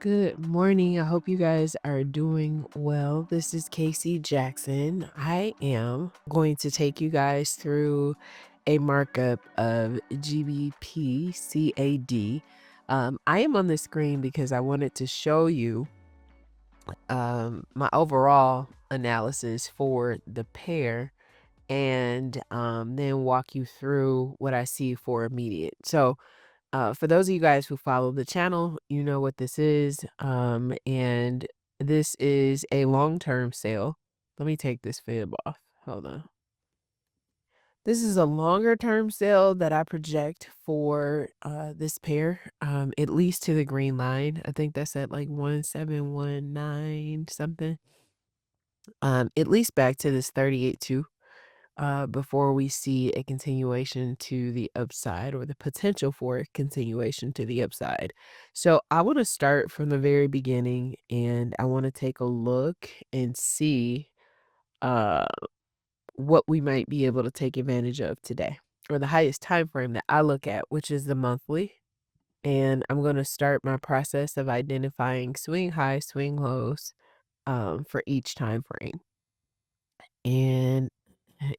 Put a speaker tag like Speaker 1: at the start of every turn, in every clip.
Speaker 1: Good morning. I hope you guys are doing well. This is Casey Jackson. I am going to take you guys through a markup of GBPCAD. I am on the screen because I wanted to show you my overall analysis for the pair and then walk you through what I see for immediate. So for those of you guys who follow the channel, you know what this is. And this is a long-term sale. Let me take this fib off. Hold on. This is a longer term sale that I project for this pair, at least to the green line. I think that's at like 1719 something. At least back to this 38.2. Before we see a continuation to the upside or the potential for a continuation to the upside. So I want to start from the very beginning and I want to take a look and see uh, what we might be able to take advantage of today, or the highest time frame that I look at, which is the monthly. And I'm going to start my process of identifying swing highs, swing lows for each time frame. And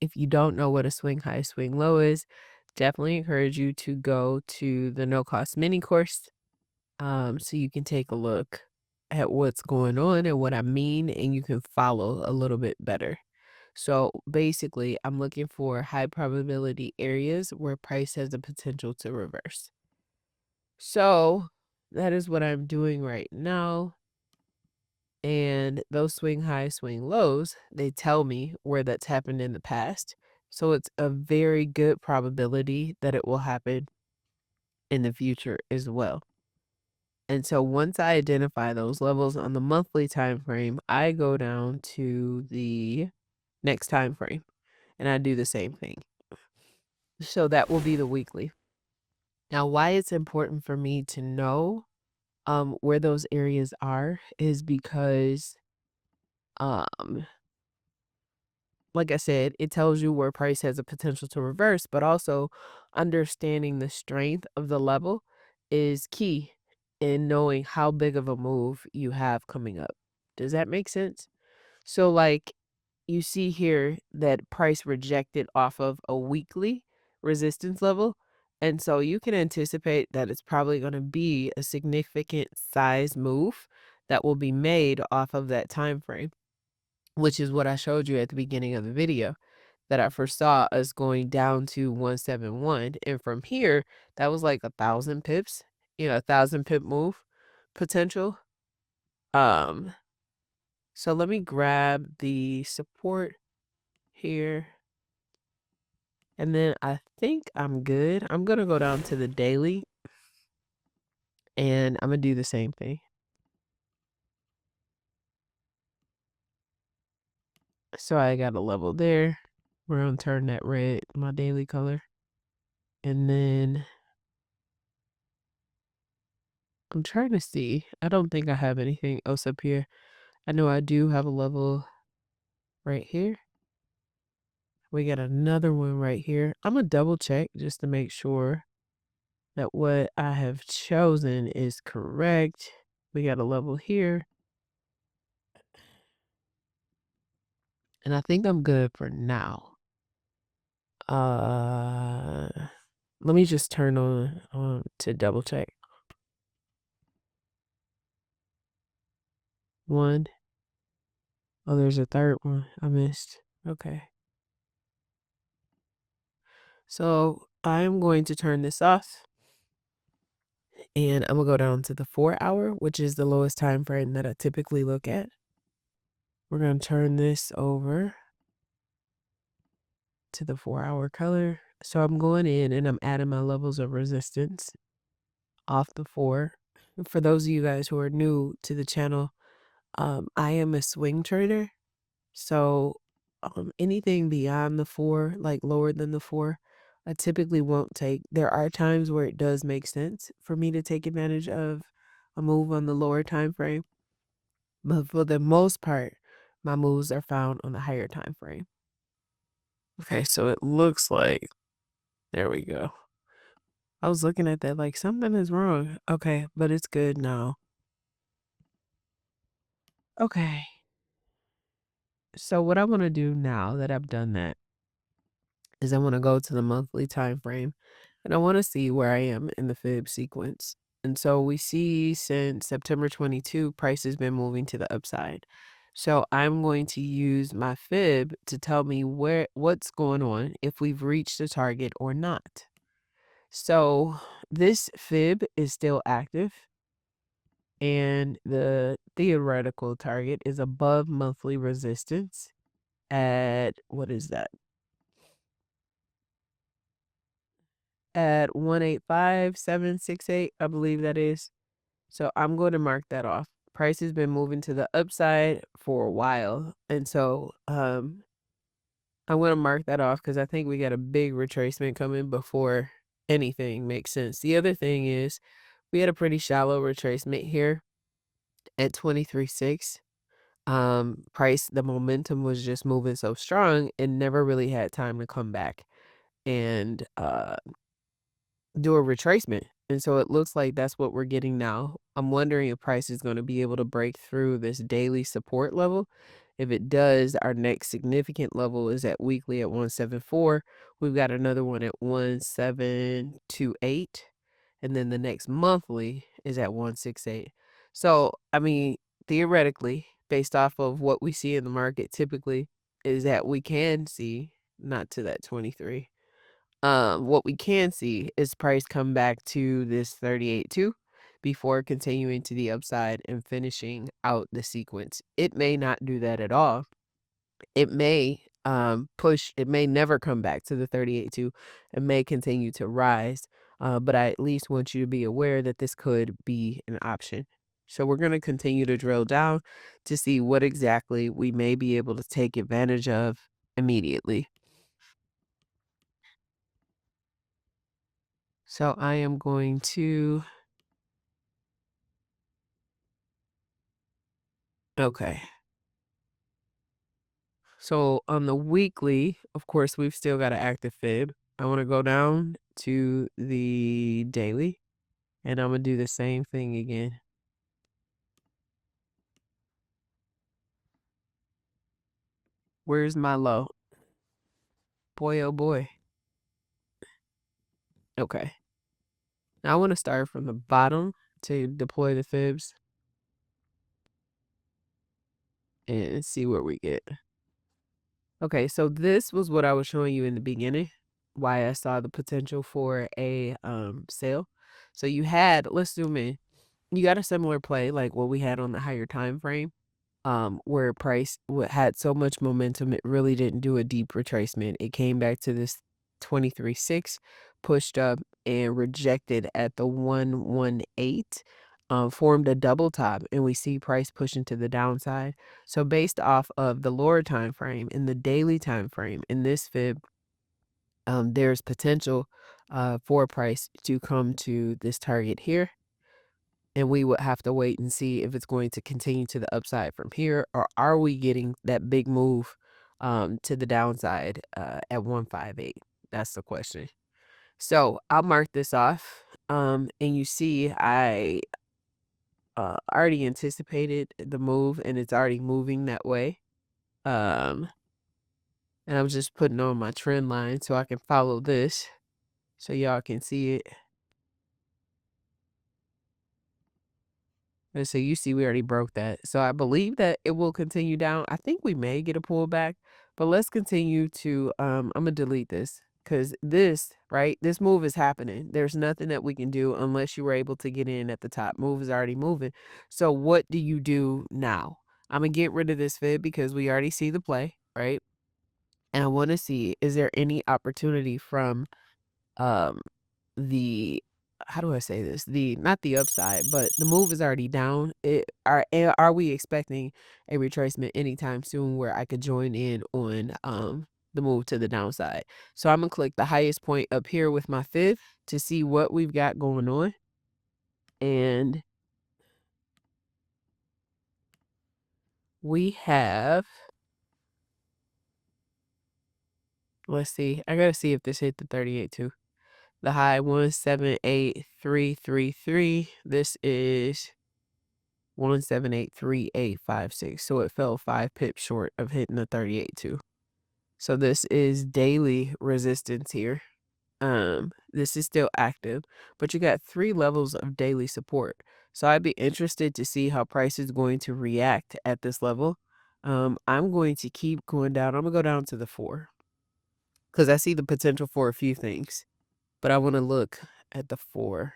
Speaker 1: if you don't know what a swing high, swing low is, definitely encourage you to go to the no cost mini course so you can take a look at what's going on and what I mean, and you can follow a little bit better. So basically, I'm looking for high probability areas where price has the potential to reverse. So that is what I'm doing right now. And those swing highs, swing lows, they tell me where that's happened in the past. So it's a very good probability that it will happen in the future as well. And so once I identify those levels on the monthly time frame, I go down to the next time frame and I do the same thing. So that will be the weekly. Now, why it's important for me to know where those areas are is because um like I said, it tells you where price has a potential to reverse, but also understanding the strength of the level is key in knowing how big of a move you have coming up. Does that make sense? So like you see here that price rejected off of a weekly resistance level. And so you can anticipate that it's probably going to be a significant size move that will be made off of that time frame, which is what I showed you at the beginning of the video, that I first saw us going down to 171. And from here, that was like 1,000 pips, 1,000 pip move potential. So let me grab the support here. And then I think I'm good. I'm going to go down to the daily and I'm going to do the same thing. So I got a level there. We're going to turn that red, my daily color. And then I'm trying to see. I don't think I have anything else up here. I know I do have a level right here. We got another one right here. I'm going to double check just to make sure that what I have chosen is correct. We got a level here. And I think I'm good for now. Let me just turn on to double check. One. Oh, there's a third one I missed. Okay. So I'm going to turn this off. And I'm going to go down to the 4 hour, which is the lowest time frame that I typically look at. We're going to turn this over to the 4 hour color. So I'm going in and I'm adding my levels of resistance off the 4. For those of you guys who are new to the channel, I am a swing trader. So anything beyond the 4, like lower than the 4, I typically won't take. There are times where it does make sense for me to take advantage of a move on the lower time frame. But for the most part, my moves are found on the higher time frame. Okay, so it looks like, there we go. I was looking at that like something is wrong. Okay, but it's good now. Okay. So what I want to do now that I've done that is I want to go to the monthly time frame and I want to see where I am in the fib sequence. And so we see since September 22, price has been moving to the upside. So I'm going to use my fib to tell me what's going on, if we've reached the target or not. So this fib is still active and the theoretical target is above monthly resistance at, what is that? At 185,768, I believe that is. So I'm going to mark that off. Price has been moving to the upside for a while. And so I'm going to mark that off because I think we got a big retracement coming before anything makes sense. The other thing is we had a pretty shallow retracement here at 23.6. Price, the momentum was just moving so strong and never really had time to come back and do a retracement. And so it looks like that's what we're getting now. I'm wondering if price is going to be able to break through this daily support level. If it does, our next significant level is at weekly at 174. We've got another one at 1728. And then the next monthly is at 168. So, I mean, theoretically, based off of what we see in the market typically, is that we can see, not to that 23, what we can see is price come back to this 38.2 before continuing to the upside and finishing out the sequence. It may not do that at all. It may push, it may never come back to the 38.2. It may continue to rise. But I at least want you to be aware that this could be an option. So we're going to continue to drill down to see what exactly we may be able to take advantage of immediately. So I am going to, okay. So on the weekly, of course, we've still got an active fib. I want to go down to the daily and I'm going to do the same thing again. Where's my low? Boy, oh boy. Okay. Now I want to start from the bottom to deploy the fibs and see what we get. Okay, so this was what I was showing you in the beginning, why I saw the potential for a sale. So you had, let's zoom in. You got a similar play like what we had on the higher time frame, where price had so much momentum it really didn't do a deep retracement. It came back to this 23.6, pushed up and rejected at the 118, formed a double top, and we see price pushing to the downside. So based off of the lower time frame and the daily time frame in this fib, there's potential for price to come to this target here. And we would have to wait and see if it's going to continue to the upside from here, or are we getting that big move to the downside at 158? That's the question. So I'll mark this off. And you see, I already anticipated the move and it's already moving that way. And I'm just putting on my trend line so I can follow this so y'all can see it. And so you see we already broke that. So I believe that it will continue down. I think we may get a pullback, but let's continue to, I'm going to delete this because this, right, this move is happening. There's nothing that we can do unless you were able to get in at the top. Move is already moving. So what do you do now? I'm going to get rid of this fib because we already see the play, right? And I want to see, is there any opportunity from um the, how do I say this? The, not the upside, but the move is already down. Are we expecting a retracement anytime soon where I could join in on the move to the downside? So I'm gonna click the highest point up here with my fib to see what we've got going on. And we have, let's see, I gotta see if this hit the 38 too. The high 178,333. This is 1783856. So it fell 5 pips short of hitting the 38.2. So this is daily resistance here. This is still active, but you got 3 levels of daily support. So I'd be interested to see how price is going to react at this level. I'm going to keep going down. I'm gonna go down to the 4 because I see the potential for a few things, but I want to look at the 4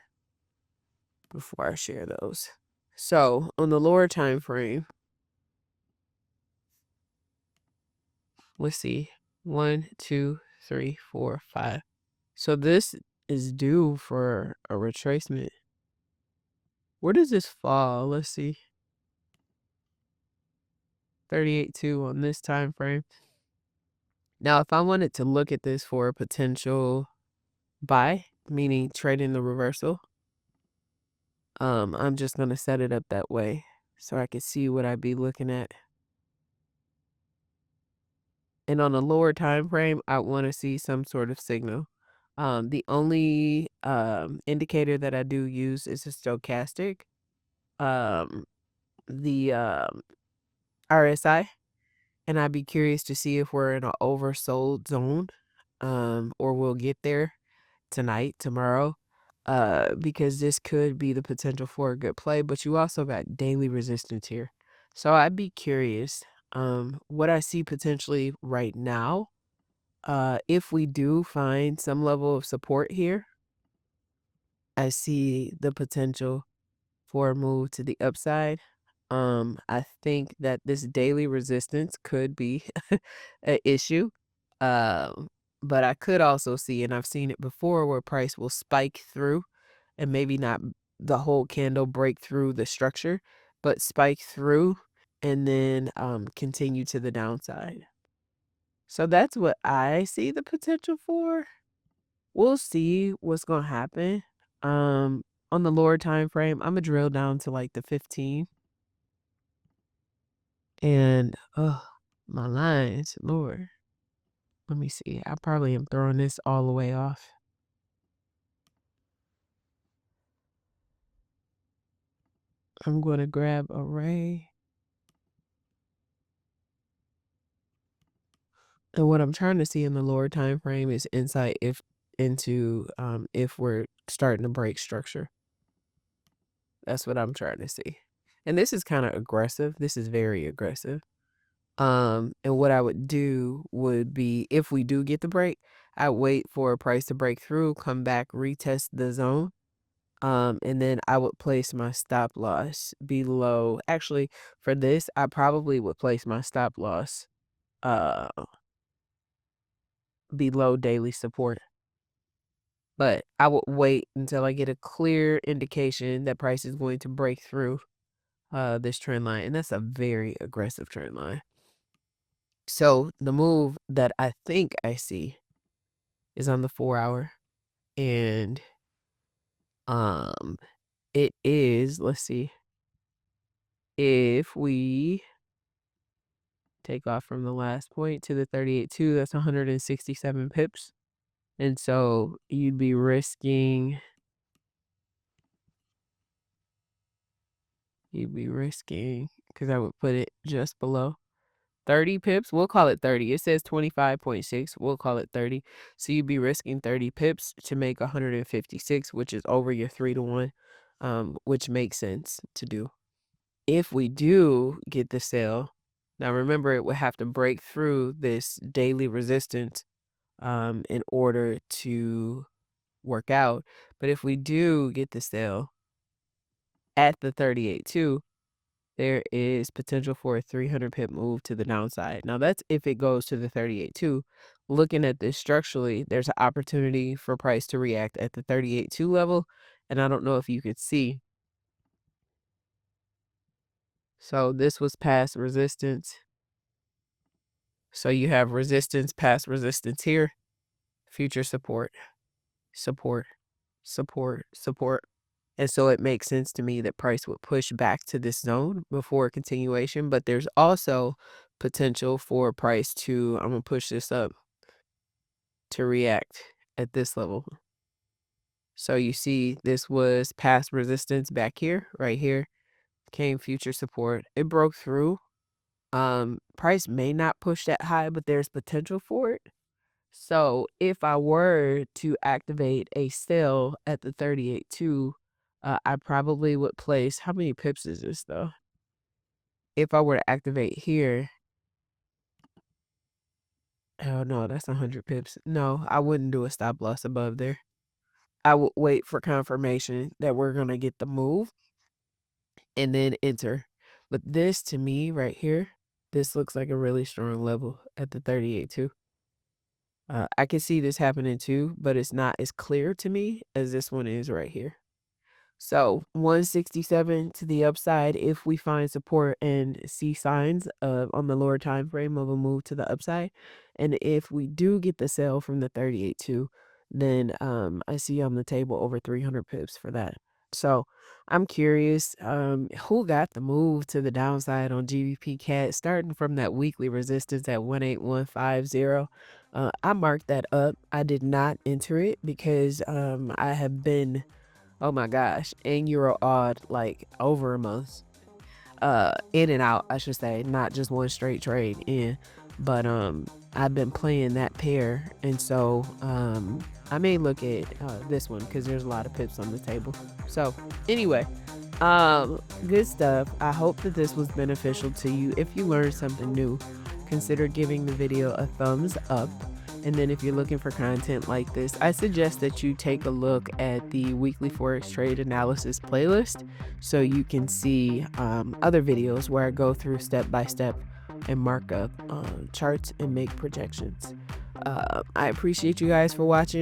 Speaker 1: before I share those. So on the lower time frame, let's see, 1, 2, 3, 4, 5. So this is due for a retracement. Where does this fall? Let's see. 38.2 on this time frame. Now, if I wanted to look at this for a potential buy, meaning trading the reversal, I'm just gonna set it up that way so I can see what I'd be looking at. And on a lower time frame, I want to see some sort of signal. The only indicator that I do use is a stochastic. The RSI, and I'd be curious to see if we're in an oversold zone, or we'll get there tonight, tomorrow, because this could be the potential for a good play, but you also got daily resistance here. So I'd be curious, what I see potentially right now, if we do find some level of support here, I see the potential for a move to the upside. I think that this daily resistance could be an issue. Um, but I could also see, and I've seen it before, where price will spike through and maybe not the whole candle break through the structure, but spike through and then continue to the downside. So that's what I see the potential for. We'll see what's gonna happen. On the lower time frame, I'm gonna drill down to like the 15. And oh, my lines, Lord. Let me see. I probably am throwing this all the way off. I'm gonna grab array. And what I'm trying to see in the lower time frame is insight into if we're starting to break structure. That's what I'm trying to see. And this is kind of aggressive. This is very aggressive. And what I would do would be, if we do get the break, I wait for a price to break through, come back, retest the zone. And then I would place my stop loss below. Actually, for this, I probably would place my stop loss uh below daily support. But I would wait until I get a clear indication that price is going to break through this trend line. And that's a very aggressive trend line. So the move that I think I see is on the 4-hour. And it is, let's see, if we take off from the last point to the 38.2, that's 167 pips. And so you'd be risking, because I would put it just below 30 pips. We'll call it 30. It says 25.6. We'll call it 30. So you'd be risking 30 pips to make 156, which is over your 3-to-1, which makes sense to do. If we do get the sale, now remember, it would have to break through this daily resistance in order to work out. But if we do get the sale at the 38.2, there is potential for a 300 pip move to the downside. Now that's if it goes to the 38.2. Looking at this structurally, there's an opportunity for price to react at the 38.2 level. And I don't know if you could see. So this was past resistance. So you have resistance, past resistance here, future support, support, support, support. And so it makes sense to me that price would push back to this zone before continuation. But there's also potential for price to, I'm going to push this up, to react at this level. So you see this was past resistance back here, right here. came future support. It broke through. Price may not push that high, but there's potential for it. So if I were to activate a sell at the 38.2, I probably would place, how many pips is this though? If I were to activate here, oh no, that's 100 pips. No, I wouldn't do a stop loss above there. I would wait for confirmation that we're going to get the move and then enter. But this to me right here, this looks like a really strong level at the 38.2. I can see this happening too, but it's not as clear to me as this one is right here. So 167 to the upside if we find support and see signs of on the lower time frame of a move to the upside. And if we do get the sell from the 38.2, then I see on the table over 300 pips for that. So I'm curious who got the move to the downside on GBPCAD starting from that weekly resistance at 18150. I marked that up. I did not enter it because I have been, oh my gosh, in euro odd like over a month. In and out, I should say, not just one straight trade in. But I've been playing that pair, and so I may look at this one because there's a lot of pips on the table. So anyway, good stuff. I hope that this was beneficial to you. If you learned something new, consider giving the video a thumbs up. And then if you're looking for content like this, I suggest that you take a look at the weekly forex trade analysis playlist so you can see other videos where I go through step by step and mark up charts and make projections. I appreciate you guys for watching.